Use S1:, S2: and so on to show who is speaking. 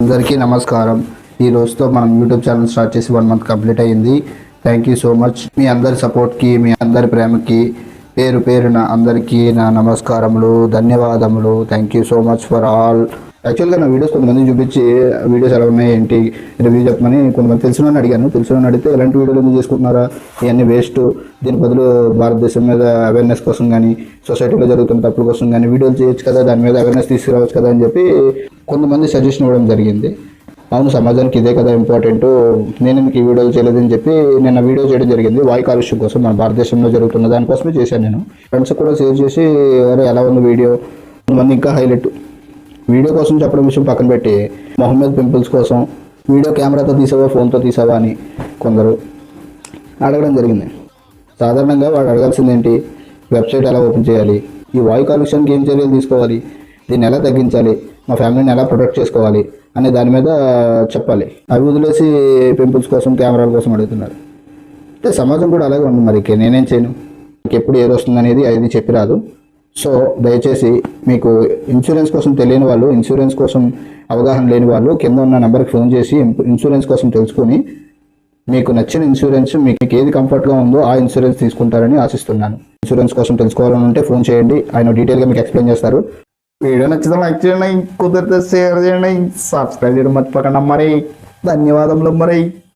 S1: అందరికీ నమస్కారం. ఈ రోజుతో మనం యూట్యూబ్ ఛానల్ స్టార్ట్ చేసి 1 మంత్ కంప్లీట్ అయ్యింది. Thank you so much. మీ అందరి సపోర్ట్కి, మీ అందరి ప్రేమకి పేరు పేరున అందరికీ నా నమస్కారములు, ధన్యవాదములు. Thank you so much for all. యాక్చువల్గా నా వీడియోస్ కొంతమంది చూపించి వీడియోస్ ఎలా ఉన్నాయి ఏంటి రివ్యూ చెప్పమని కొంతమంది తెలిసిన అడిగాను. తెలిసిన అడిగితే ఎలాంటి వీడియోలు ఎందుకు చేసుకుంటున్నారా, ఇవన్నీ వేస్ట్, దీని బదులు భారతదేశం మీద అవేర్నెస్ కోసం కానీ, సొసైటీలో జరుగుతున్న తప్పుల కోసం కానీ వీడియోలు చేయొచ్చు కదా, దాని మీద అవేర్నెస్ తీసుకురావచ్చు కదా అని చెప్పి కొంతమంది సజెషన్ ఇవ్వడం జరిగింది. అవును, సమాజానికి ఇదే కదా ఇంపార్టెంట్, నేను మీకు ఈ వీడియోలు చేయలేదని చెప్పి నేను వీడియో చేయడం జరిగింది. వాయు కాలుష్యం కోసం, మన భారతదేశంలో జరుగుతున్న దానికోసమే చేశాను. నేను ఫ్రెండ్స్ కూడా షేర్ చేసి అరే ఎలా ఉంది వీడియో, కొంతమంది ఇంకా హైలైట్ వీడియో కోసం చెప్పడం విషయం పక్కన పెట్టి మొహం మీద పింపుల్స్ కోసం వీడియో కెమెరాతో తీసావా ఫోన్తో తీసావా అని కొందరు అడగడం జరిగింది. సాధారణంగా వాడు అడగాల్సింది ఏంటి, వెబ్సైట్ ఎలా ఓపెన్ చేయాలి, ఈ వాయు కాలుష్యానికి ఏం చర్యలు తీసుకోవాలి, దీన్ని ఎలా తగ్గించాలి, మా ఫ్యామిలీని ఎలా ప్రొటెక్ట్ చేసుకోవాలి అనే దాని మీద చెప్పాలి. అవి వదిలేసి పింపుల్స్ కోసం కెమెరాల కోసం అడుగుతున్నారు. అంటే సమాజం కూడా అలాగే ఉంది. మరి నేనేం చేయను, ఎప్పుడు ఏది వస్తుంది అనేది అది చెప్పి రాదు. సో దయచేసి మీకు ఇన్సూరెన్స్ కోసం తెలియని వాళ్ళు, ఇన్సూరెన్స్ కోసం అవగాహన లేని వాళ్ళు కింద ఉన్న నెంబర్కి ఫోన్ చేసి ఇన్సూరెన్స్ కోసం తెలుసుకొని మీకు నచ్చిన ఇన్సూరెన్స్, మీకు ఏది కంఫర్ట్గా ఉందో ఆ ఇన్సూరెన్స్ తీసుకుంటారని ఆశిస్తున్నాను. ఇన్సూరెన్స్ కోసం తెలుసుకోవాలని ఉంటే ఫోన్ చేయండి, ఆయన డీటెయిల్గా మీకు ఎక్స్ప్లెయిన్ చేస్తారు. వీడియో నచ్చితే లైక్ చేయండి, కుదిరితే షేర్ చేయండి, సబ్స్క్రైబ్ చేయడం మర్చిపోకండి. మరి ధన్యవాదములు. మరి